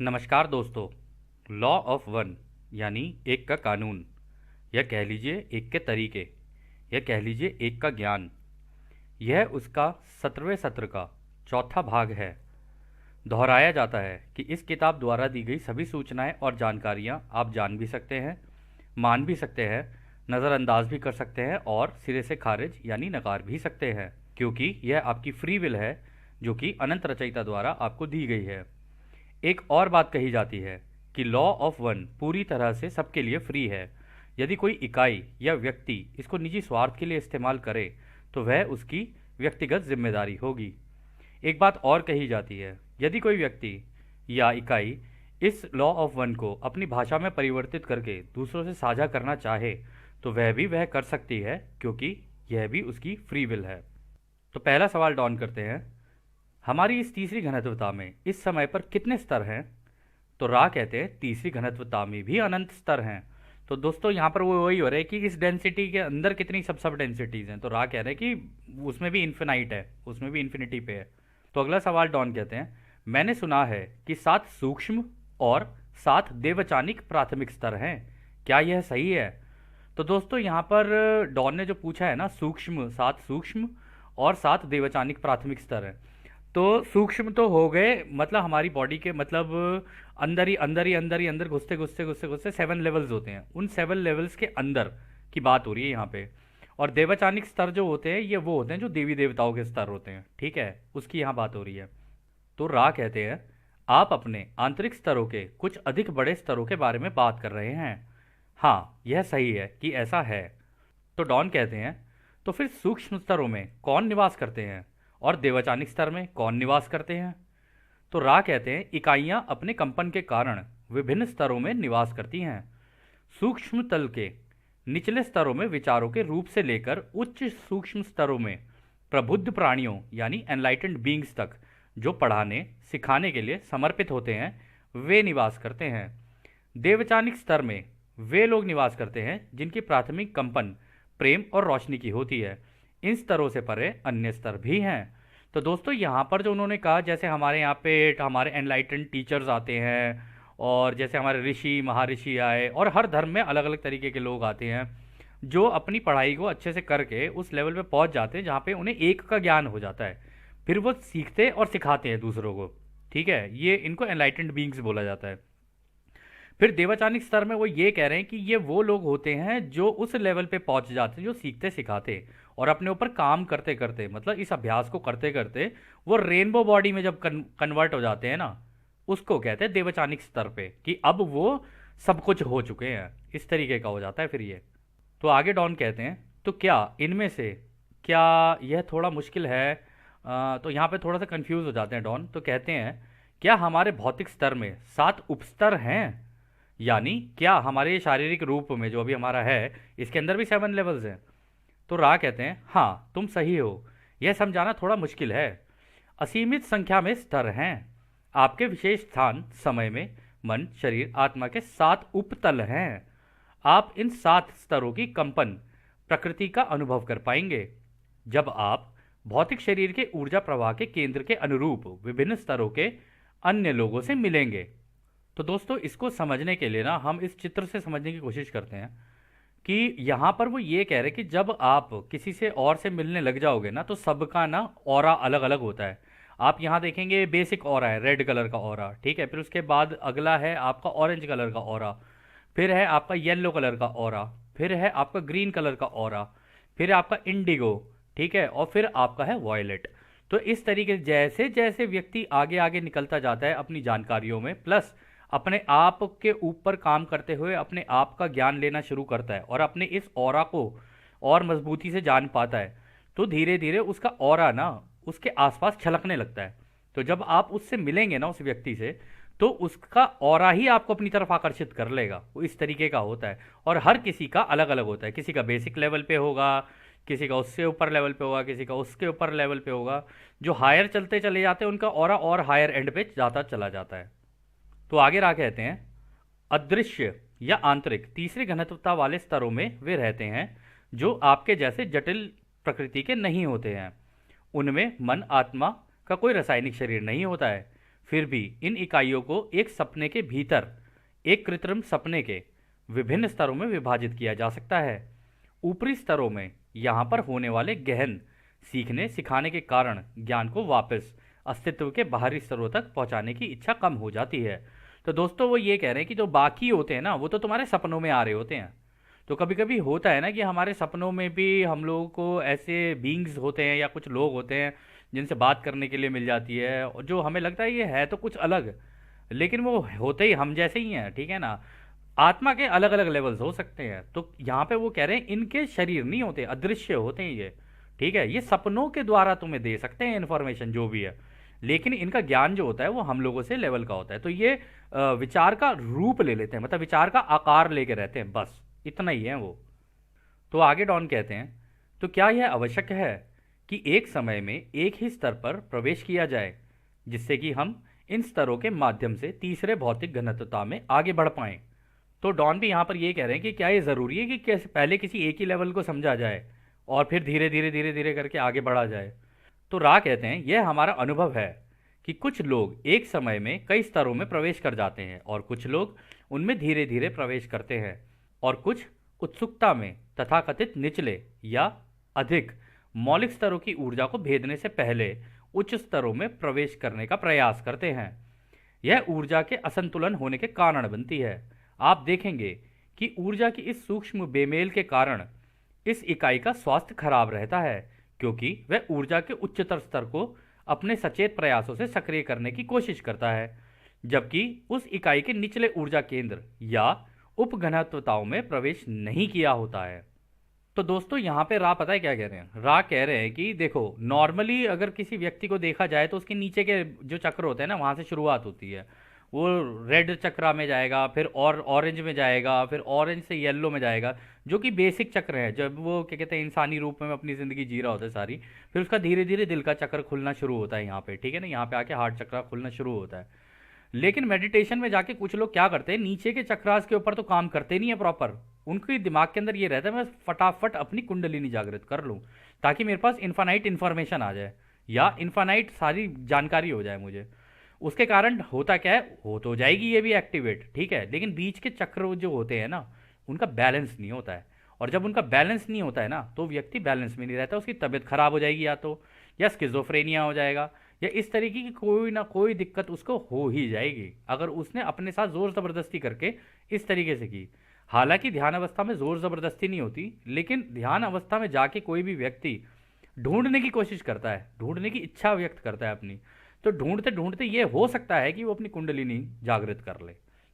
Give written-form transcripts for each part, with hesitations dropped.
नमस्कार दोस्तों। Law of one यानी एक का कानून, या कह लीजिए एक के तरीके, या कह लीजिए एक का ज्ञान, यह उसका 17वें सत्र का चौथा भाग है। दोहराया जाता है कि इस किताब द्वारा दी गई सभी सूचनाएं और जानकारियां आप जान भी सकते हैं, मान भी सकते हैं, नज़रअंदाज भी कर सकते हैं और सिरे से खारिज यानी नकार भी सकते हैं, क्योंकि यह आपकी फ्री विल है जो कि अनंत रचयिता द्वारा आपको दी गई है। एक और बात कही जाती है कि लॉ ऑफ वन पूरी तरह से सबके लिए फ्री है। यदि कोई इकाई या व्यक्ति इसको निजी स्वार्थ के लिए इस्तेमाल करे तो वह उसकी व्यक्तिगत जिम्मेदारी होगी। एक बात और कही जाती है, यदि कोई व्यक्ति या इकाई इस लॉ ऑफ वन को अपनी भाषा में परिवर्तित करके दूसरों से साझा करना चाहे तो वह कर सकती है, क्योंकि यह भी उसकी फ्री विल है। तो पहला सवाल डॉन करते हैं, हमारी इस तीसरी घनत्वता में इस समय पर कितने स्तर हैं? तो रा कहते हैं तीसरी घनत्वता में भी अनंत स्तर हैं। तो दोस्तों यहाँ पर वो वही हो रहा है कि इस डेंसिटी के अंदर कितनी सब सब डेंसिटीज हैं। तो रा कह रहे हैं कि उसमें भी इन्फिनाइट है, उसमें भी इन्फिनिटी पे है। तो अगला सवाल डॉन कहते हैं, मैंने सुना है कि 7 सूक्ष्म और 7 देवचानिक प्राथमिक स्तर हैं, क्या यह सही है? तो दोस्तों यहाँ पर डॉन ने जो पूछा है ना, सूक्ष्म 7 सूक्ष्म और 7 देवचानिक प्राथमिक स्तर हैं। तो सूक्ष्म तो हो गए, मतलब हमारी बॉडी के मतलब अंदर घुसते घुसते घुसते घुसते 7 लेवल्स होते हैं। उन 7 लेवल्स के अंदर की बात हो रही है यहाँ पे। और देवचानिक स्तर जो होते हैं ये वो होते हैं जो देवी देवताओं के स्तर होते हैं, ठीक है, उसकी यहाँ बात हो रही है। तो रा कहते हैं, आप अपने आंतरिक स्तरों के कुछ अधिक बड़े स्तरों के बारे में बात कर रहे हैं। हाँ, यह सही है कि ऐसा है। तो डॉन कहते हैं, तो फिर सूक्ष्म स्तरों में कौन निवास करते हैं और देवचानिक स्तर में कौन निवास करते हैं? तो रा कहते हैं, इकाइयां अपने कंपन के कारण विभिन्न स्तरों में निवास करती हैं। सूक्ष्म तल के निचले स्तरों में विचारों के रूप से लेकर उच्च सूक्ष्म स्तरों में प्रबुद्ध प्राणियों यानी एनलाइटेंड बींग्स तक जो पढ़ाने सिखाने के लिए समर्पित होते हैं वे निवास करते हैं। देवचानिक स्तर में वे लोग निवास करते हैं जिनकी प्राथमिक कंपन प्रेम और रोशनी की होती है। इन स्तरों से परे अन्य स्तर भी हैं। तो दोस्तों यहाँ पर जो उन्होंने कहा, जैसे हमारे यहाँ पे हमारे एनलाइटेंड टीचर्स आते हैं और जैसे हमारे ऋषि महर्षि आए, और हर धर्म में अलग अलग तरीके के लोग आते हैं जो अपनी पढ़ाई को अच्छे से करके उस लेवल पे पहुँच जाते हैं जहाँ पे उन्हें एक का ज्ञान हो जाता है। फिर वो सीखते और सिखाते हैं दूसरों को, ठीक है, ये इनको एनलाइटेंड बींग्स बोला जाता है। फिर देवचानिक स्तर में वो ये कह रहे हैं कि ये वो लोग होते हैं जो उस लेवल पे पहुंच जाते हैं, जो सीखते सिखाते और अपने ऊपर काम करते करते, मतलब इस अभ्यास को करते करते वो रेनबो बॉडी में जब कन्वर्ट हो जाते हैं ना, उसको कहते हैं देवचानिक स्तर पे, कि अब वो सब कुछ हो चुके हैं। इस तरीके का हो जाता है फिर ये। तो आगे डॉन कहते हैं, तो क्या इनमें से क्या यह थोड़ा मुश्किल है? तो यहाँ पे थोड़ा सा कंफ्यूज हो जाते हैं डॉन। तो कहते हैं, क्या हमारे भौतिक स्तर में 7 उपस्तर हैं? यानी क्या हमारे शारीरिक रूप में जो अभी हमारा है इसके अंदर भी 7 लेवल्स हैं? तो रा कहते हैं, हाँ तुम सही हो, यह समझाना थोड़ा मुश्किल है। असीमित संख्या में स्तर हैं। आपके विशेष स्थान समय में मन शरीर आत्मा के 7 उपतल हैं। आप इन 7 स्तरों की कंपन प्रकृति का अनुभव कर पाएंगे जब आप भौतिक शरीर के ऊर्जा प्रवाह के केंद्र के अनुरूप विभिन्न स्तरों के अन्य लोगों से मिलेंगे। तो दोस्तों इसको समझने के लिए ना हम इस चित्र से समझने की कोशिश करते हैं कि यहाँ पर वो ये कह रहे हैं कि जब आप किसी से और से मिलने लग जाओगे ना तो सबका ना ऑरा अलग अलग होता है। आप यहाँ देखेंगे बेसिक ऑरा है रेड कलर का ऑरा, ठीक है, फिर उसके बाद अगला है आपका ऑरेंज कलर का ऑरा, फिर है आपका येलो कलर का ऑरा, फिर है आपका ग्रीन कलर का ऑरा, फिर आपका इंडिगो, ठीक है, और फिर आपका है वॉयलेट। तो इस तरीके से जैसे जैसे व्यक्ति आगे आगे निकलता जाता है अपनी जानकारियों में, प्लस अपने आप के ऊपर काम करते हुए अपने आप का ज्ञान लेना शुरू करता है और अपने इस ऑरा को और मजबूती से जान पाता है, तो धीरे धीरे उसका ऑरा ना उसके आसपास छलकने लगता है। तो जब आप उससे मिलेंगे ना उस व्यक्ति से, तो उसका ऑरा ही आपको अपनी तरफ आकर्षित कर लेगा। वो इस तरीके का होता है और हर किसी का अलग अलग होता है। किसी का बेसिक लेवल पे होगा, किसी का उससे ऊपर लेवल पे होगा, किसी का उसके ऊपर लेवल पे होगा। जो हायर चलते चले जाते हैं उनका ऑरा और हायर एंड पे जाता चला जाता है। तो आगे रा कहते हैं, अदृश्य या आंतरिक तीसरी घनत्वता वाले स्तरों में वे रहते हैं जो आपके जैसे जटिल प्रकृति के नहीं होते हैं। उनमें मन आत्मा का कोई रासायनिक शरीर नहीं होता है। फिर भी इन इकाइयों को एक सपने के भीतर एक कृत्रिम सपने के विभिन्न स्तरों में विभाजित किया जा सकता है। ऊपरी स्तरों में यहाँ पर होने वाले गहन सीखने सिखाने के कारण ज्ञान को वापस अस्तित्व के बाहरी स्तरों तक पहुंचाने की इच्छा कम हो जाती है। तो दोस्तों वो ये कह रहे हैं कि जो बाकी होते हैं ना, वो तो तुम्हारे सपनों में आ रहे होते हैं। तो कभी कभी होता है ना कि हमारे सपनों में भी हम लोगों को ऐसे बींग्स होते हैं या कुछ लोग होते हैं जिनसे बात करने के लिए मिल जाती है, और जो हमें लगता है ये है तो कुछ अलग, लेकिन वो होते ही हम जैसे ही हैं, ठीक है ना। आत्मा के अलग अलग लेवल्स हो सकते हैं। तो यहाँ पे वो कह रहे हैं इनके शरीर नहीं होते, अदृश्य होते हैं ये, ठीक है। ये सपनों के द्वारा तुम्हें दे सकते हैं इन्फॉर्मेशन जो भी है, लेकिन इनका ज्ञान जो होता है वो हम लोगों से लेवल का होता है। तो ये विचार का रूप ले लेते हैं, मतलब विचार का आकार लेके रहते हैं, बस इतना ही है वो। तो आगे डॉन कहते हैं, तो क्या यह आवश्यक है कि एक समय में एक ही स्तर पर प्रवेश किया जाए जिससे कि हम इन स्तरों के माध्यम से तीसरे भौतिक घनत्वता में आगे बढ़ पाएं? तो डॉन भी यहाँ पर ये कह रहे हैं कि क्या ये ज़रूरी है कि कैसे पहले किसी एक ही लेवल को समझा जाए और फिर धीरे धीरे करके आगे बढ़ा जाए? तो रा कहते हैं यह हमारा अनुभव है कि कुछ लोग एक समय में कई स्तरों में प्रवेश कर जाते हैं और कुछ लोग उनमें धीरे धीरे प्रवेश करते हैं, और कुछ उत्सुकता में तथाकथित निचले या अधिक मौलिक स्तरों की ऊर्जा को भेदने से पहले उच्च स्तरों में प्रवेश करने का प्रयास करते हैं। यह ऊर्जा के असंतुलन होने के कारण बनती है। आप देखेंगे कि ऊर्जा की इस सूक्ष्म बेमेल के कारण इस इकाई का स्वास्थ्य खराब रहता है, क्योंकि वह ऊर्जा के उच्चतर स्तर को अपने सचेत प्रयासों से सक्रिय करने की कोशिश करता है, जबकि उस इकाई के निचले ऊर्जा केंद्र या उपघनत्वताओं में प्रवेश नहीं किया होता है। तो दोस्तों यहाँ पे रा पता है क्या कह रहे हैं? रा कह रहे हैं कि देखो, नॉर्मली अगर किसी व्यक्ति को देखा जाए तो उसके नीचे के जो चक्र होते हैं ना, वहाँ से शुरुआत होती है। वो रेड चक्रा में जाएगा, फिर और ऑरेंज में जाएगा, फिर ऑरेंज से येलो में जाएगा, जो कि बेसिक चक्र है। जब वो क्या कहते हैं इंसानी रूप में अपनी ज़िंदगी जी रहा होता है सारी, फिर उसका धीरे धीरे दिल का चक्र खुलना शुरू होता है यहाँ पे, ठीक है ना। यहाँ पे आके हार्ट चक्र खुलना शुरू होता है। लेकिन मेडिटेशन में जाके कुछ लोग क्या करते हैं, नीचे के चक्रास के ऊपर तो काम करते नहीं है प्रॉपर। उनके दिमाग के अंदर ये रहता है मैं फटाफट अपनी कुंडलिनी जागृत कर लूँ ताकि मेरे पास इन्फानाइट इन्फॉर्मेशन आ जाए या इन्फानाइट सारी जानकारी हो जाए मुझे। उसके कारण होता क्या है, हो तो जाएगी ये भी एक्टिवेट, ठीक है, लेकिन बीच के चक्र जो होते हैं ना, उनका बैलेंस नहीं होता है। और जब उनका बैलेंस नहीं होता है ना, तो व्यक्ति बैलेंस में नहीं रहता, उसकी तबीयत खराब हो जाएगी, या स्किज़ोफ्रेनिया हो जाएगा, या इस तरीके की कोई ना कोई दिक्कत उसको हो ही जाएगी अगर उसने अपने साथ जोर ज़बरदस्ती करके इस तरीके से की। हालांकि ध्यान अवस्था में जोर ज़बरदस्ती नहीं होती, लेकिन ध्यान अवस्था में जाके कोई भी व्यक्ति ढूंढने की कोशिश करता है, ढूंढने की इच्छा व्यक्त करता है अपनी, तो ढूंढते ढूंढते ये हो सकता है कि वो अपनी कुंडलिनी जागृत कर ले।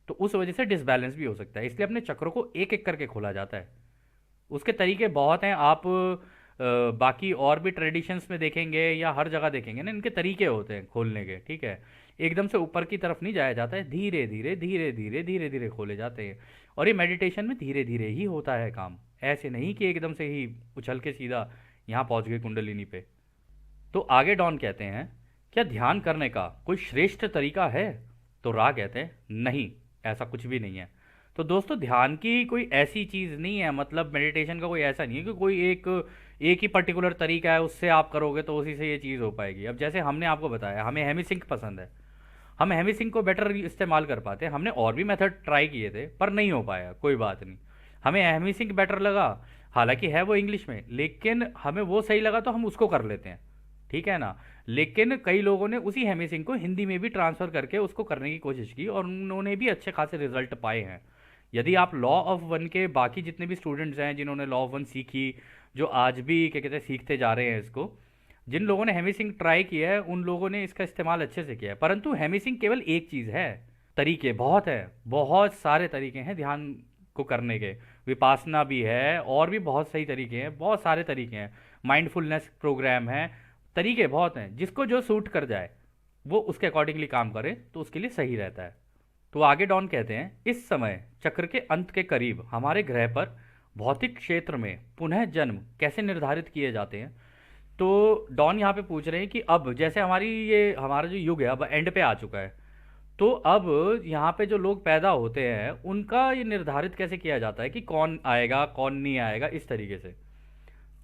तो उस वजह से डिसबैलेंस भी हो सकता है, इसलिए अपने चक्रों को एक एक करके खोला जाता है। उसके तरीके बहुत हैं। आप बाकी और भी ट्रेडिशंस में देखेंगे या हर जगह देखेंगे ना, इनके तरीके होते हैं खोलने के, ठीक है। एकदम से ऊपर की तरफ नहीं जाया जाता है, धीरे धीरे धीरे धीरे धीरे धीरे खोले जाते हैं। और ये मेडिटेशन में धीरे धीरे ही होता है काम, ऐसे नहीं कि एकदम से ही उछल के सीधा यहाँ पहुँच गए कुंडलिनी पे। तो आगे डॉन कहते हैं, क्या ध्यान करने का कोई श्रेष्ठ तरीका है? तो रा कहते हैं नहीं, ऐसा कुछ भी नहीं है। तो दोस्तों ध्यान की कोई ऐसी चीज़ नहीं है, मतलब मेडिटेशन का कोई ऐसा नहीं है कि कोई एक ही पर्टिकुलर तरीका है, उससे आप करोगे तो उसी से ये चीज़ हो पाएगी। अब जैसे हमने आपको बताया हमें हेमी सिंक पसंद है, हम हेमी सिंक को बेटर इस्तेमाल कर पाते हैं। हमने और भी मेथड ट्राई किए थे पर नहीं हो पाया, कोई बात नहीं, हमें हेमी सिंक बेटर लगा। हालांकि है वो इंग्लिश में, लेकिन हमें वो सही लगा तो हम उसको कर लेते हैं, ठीक है ना। लेकिन कई लोगों ने उसी हेमी सिंह को हिंदी में भी ट्रांसफ़र करके उसको करने की कोशिश की और उन्होंने भी अच्छे खासे रिजल्ट पाए हैं। यदि आप लॉ ऑफ वन के बाकी जितने भी स्टूडेंट्स हैं जिन्होंने लॉ ऑफ वन सीखी, जो आज भी क्या कहते हैं सीखते जा रहे हैं इसको, जिन लोगों ने हेमी सिंह ट्राई किया है उन लोगों ने इसका इस्तेमाल अच्छे से किया है। परंतु हेमी सिंह केवल एक चीज़ है, तरीके बहुत है, बहुत सारे तरीके हैं ध्यान को करने के। विपासना भी है और भी बहुत सही तरीके हैं, बहुत सारे तरीके हैं, माइंडफुलनेस प्रोग्राम है, तरीके बहुत हैं। जिसको जो सूट कर जाए वो उसके अकॉर्डिंगली काम करे तो उसके लिए सही रहता है। तो आगे डॉन कहते हैं, इस समय चक्र के अंत के करीब हमारे ग्रह पर भौतिक क्षेत्र में पुनः जन्म कैसे निर्धारित किए जाते हैं। तो डॉन यहाँ पे पूछ रहे हैं कि अब जैसे हमारा जो युग है अब एंड पे आ चुका है, तो अब यहाँ पे जो लोग पैदा होते हैं उनका ये निर्धारित कैसे किया जाता है कि कौन आएगा कौन नहीं आएगा, इस तरीके से।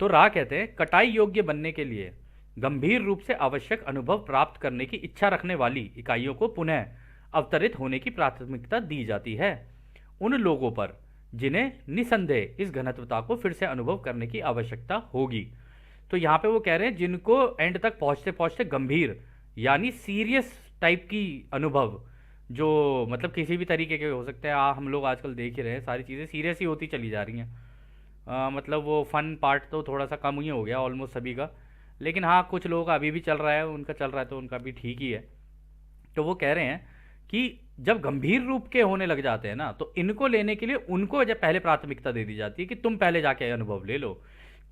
तो रा कहते हैं, कटाई योग्य बनने के लिए गंभीर रूप से आवश्यक अनुभव प्राप्त करने की इच्छा रखने वाली इकाइयों को पुनः अवतरित होने की प्राथमिकता दी जाती है उन लोगों पर जिन्हें निसंदेह इस घनत्वता को फिर से अनुभव करने की आवश्यकता होगी। तो यहाँ पे वो कह रहे हैं जिनको एंड तक पहुँचते पहुँचते गंभीर यानी सीरियस टाइप की अनुभव, जो मतलब किसी भी तरीके के हो सकते हैं, हम लोग आजकल देख ही रहे हैं सारी चीज़ें सीरियस ही होती चली जा रही हैं। मतलब वो फन पार्ट तो थोड़ा सा कम ही हो गया ऑलमोस्ट सभी का, लेकिन हाँ कुछ लोगों का अभी भी चल रहा है, उनका चल रहा है तो उनका भी ठीक ही है। तो वो कह रहे हैं कि जब गंभीर रूप के होने लग जाते हैं ना, तो इनको लेने के लिए उनको जब पहले प्राथमिकता दे दी जाती है कि तुम पहले जाके अनुभव ले लो।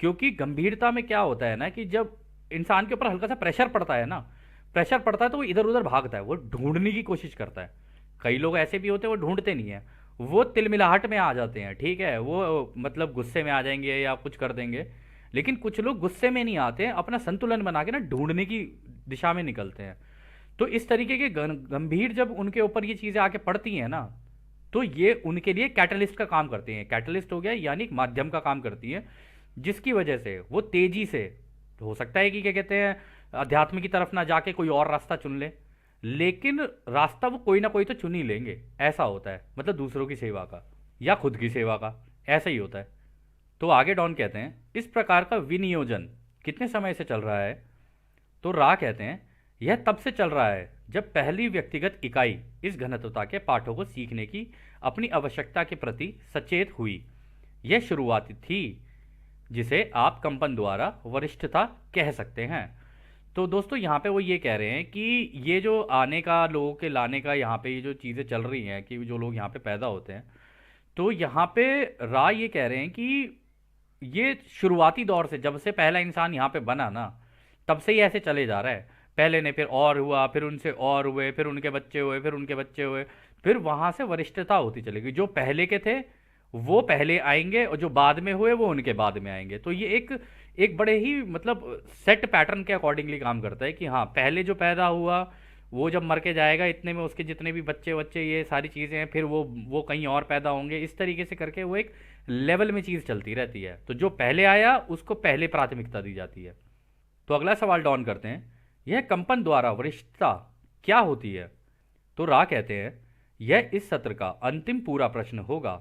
क्योंकि गंभीरता में क्या होता है ना कि जब इंसान के ऊपर हल्का सा प्रेशर पड़ता है ना, प्रेशर पड़ता है तो वो इधर उधर भागता है, वो ढूंढने की कोशिश करता है। कई लोग ऐसे भी होते हैं वो ढूंढते नहीं है, वो तिलमिलाहट में आ जाते हैं, ठीक है, वो मतलब गुस्से में आ जाएंगे या कुछ कर देंगे। लेकिन कुछ लोग गुस्से में नहीं आते हैं, अपना संतुलन बना के ना ढूंढने की दिशा में निकलते हैं। तो इस तरीके के गंभीर जब उनके ऊपर ये चीज़ें आके पड़ती हैं ना, तो ये उनके लिए कैटलिस्ट का काम करती हैं। कैटलिस्ट हो गया यानी माध्यम का काम करती है, जिसकी वजह से वो तेजी से, तो हो सकता है कि क्या कहते हैं अध्यात्म की तरफ ना जाके कोई और रास्ता चुन ले, लेकिन रास्ता वो कोई ना कोई तो चुन ही लेंगे। ऐसा होता है, मतलब दूसरों की सेवा का या खुद की सेवा का, ऐसा ही होता है। तो आगे डॉन कहते हैं इस प्रकार का विनियोजन कितने समय से चल रहा है। तो रा कहते हैं यह तब से चल रहा है जब पहली व्यक्तिगत इकाई इस घनत्वता के पाठों को सीखने की अपनी आवश्यकता के प्रति सचेत हुई। यह शुरुआत थी जिसे आप कंपन द्वारा वरिष्ठता कह सकते हैं। तो दोस्तों यहाँ पे वो ये कह रहे हैं कि ये जो आने का, लोगों के लाने का, यहाँ पे ये जो चीज़ें चल रही हैं कि जो लोग यहाँ पे पैदा होते हैं, तो यहाँ पे रा ये कह रहे हैं कि ये शुरुआती दौर से, जब से पहला इंसान यहाँ पे बना ना, तब से ही ऐसे चले जा रहा है। पहले ने फिर और हुआ, फिर उनसे और हुए, फिर उनके बच्चे हुए, फिर उनके बच्चे हुए, फिर वहां से वरिष्ठता होती चलेगी। जो पहले के थे वो पहले आएंगे और जो बाद में हुए वो उनके बाद में आएंगे। तो ये एक एक बड़े ही मतलब सेट पैटर्न के अकॉर्डिंगली काम करता है कि हाँ पहले जो पैदा हुआ वो जब मर के जाएगा, इतने में उसके जितने भी बच्चे बच्चे ये सारी चीज़ें हैं, फिर वो कहीं और पैदा होंगे, इस तरीके से करके वो एक लेवल में चीज़ चलती रहती है। तो जो पहले आया उसको पहले प्राथमिकता दी जाती है। तो अगला सवाल डॉन करते हैं, यह कंपन द्वारा वरिष्ठता क्या होती है। तो रा कहते हैं यह इस सत्र का अंतिम पूरा प्रश्न होगा।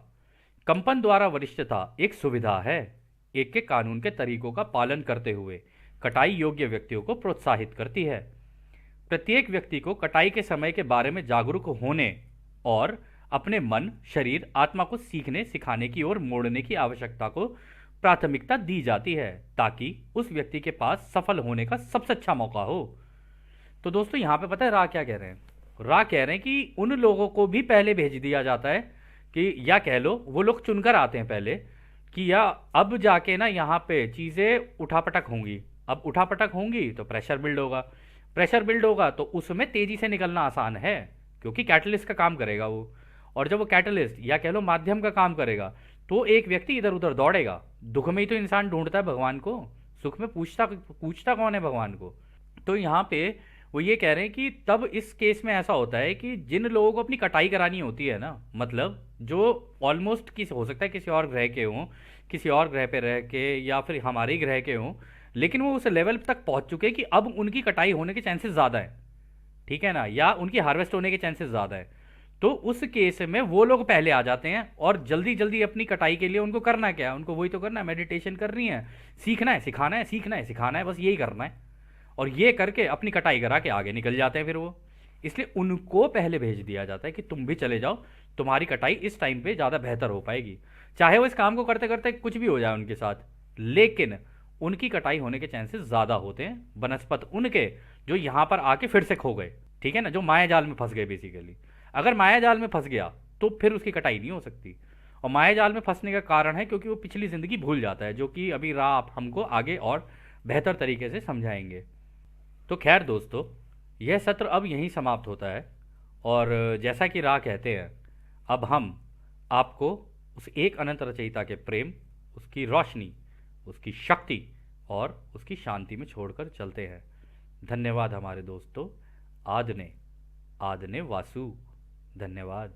कंपन द्वारा वरिष्ठता एक सुविधा है, एक के कानून के तरीकों का पालन करते हुए कटाई योग्य व्यक्तियों को प्रोत्साहित करती है। प्रत्येक व्यक्ति को कटाई के समय के बारे में जागरूक होने और अपने मन, शरीर, आत्मा को सीखने सिखाने की ओर मोड़ने की आवश्यकता को प्राथमिकता दी जाती है, ताकि उस व्यक्ति के पास सफल होने का सबसे अच्छा मौका हो। तो दोस्तों यहाँ पे पता है रा क्या कह रहे हैं, रा कह रहे हैं कि उन लोगों को भी पहले भेज दिया जाता है कि, या कह लो वो लोग चुनकर आते हैं पहले कि या अब जाके ना यहाँ पे चीज़ें उठापटक होंगी। अब उठापटक होंगी तो प्रेशर बिल्ड होगा, प्रेशर बिल्ड होगा तो उसमें तेजी से निकलना आसान है क्योंकि कैटलिस्ट का काम करेगा वो। और जब वो कैटलिस्ट या कह लो माध्यम का काम करेगा तो एक व्यक्ति इधर उधर दौड़ेगा। दुख में ही तो इंसान ढूंढता है भगवान को, सुख में पूछता पूछता कौन है भगवान को। तो यहाँ पे वो ये कह रहे हैं कि तब इस केस में ऐसा होता है कि जिन लोगों को अपनी कटाई करानी होती है ना, मतलब जो ऑलमोस्ट किसी, हो सकता है किसी और ग्रह के हों, किसी और ग्रह पे रह के, या फिर हमारे ग्रह के हों, लेकिन वो उस लेवल तक पहुंच चुके हैं कि अब उनकी कटाई होने के चांसेस ज़्यादा है, ठीक है ना, या उनकी हार्वेस्ट होने के चांसेस ज़्यादा है। तो उस केस में वो लोग पहले आ जाते हैं और जल्दी जल्दी अपनी कटाई के लिए उनको करना क्या है, उनको वही तो करना है, मेडिटेशन करनी है, सीखना है सिखाना है, सीखना है सिखाना है, बस यही करना है। और ये करके अपनी कटाई करा के आगे निकल जाते हैं फिर वो। इसलिए उनको पहले भेज दिया जाता है कि तुम भी चले जाओ, तुम्हारी कटाई इस टाइम पे ज़्यादा बेहतर हो पाएगी। चाहे वो इस काम को करते करते कुछ भी हो जाए उनके साथ, लेकिन उनकी कटाई होने के चांसेस ज़्यादा होते हैं बनस्पत उनके जो यहाँ पर आके फिर से खो गए, ठीक है ना, जो माया जाल में फंस गए बेसिकली। अगर माया जाल में फंस गया तो फिर उसकी कटाई नहीं हो सकती। और माया जाल में फंसने का कारण है क्योंकि वो पिछली ज़िंदगी भूल जाता है, जो कि अभी राह आप हमको आगे और बेहतर तरीके से समझाएंगे। तो खैर दोस्तों, यह सत्र अब यहीं समाप्त होता है। और जैसा कि राह कहते हैं, अब हम आपको उस एक अनंत रचयिता के प्रेम, उसकी रोशनी, उसकी शक्ति और उसकी शांति में छोड़कर चलते हैं। धन्यवाद हमारे दोस्तों। आदने आदने वासु। धन्यवाद।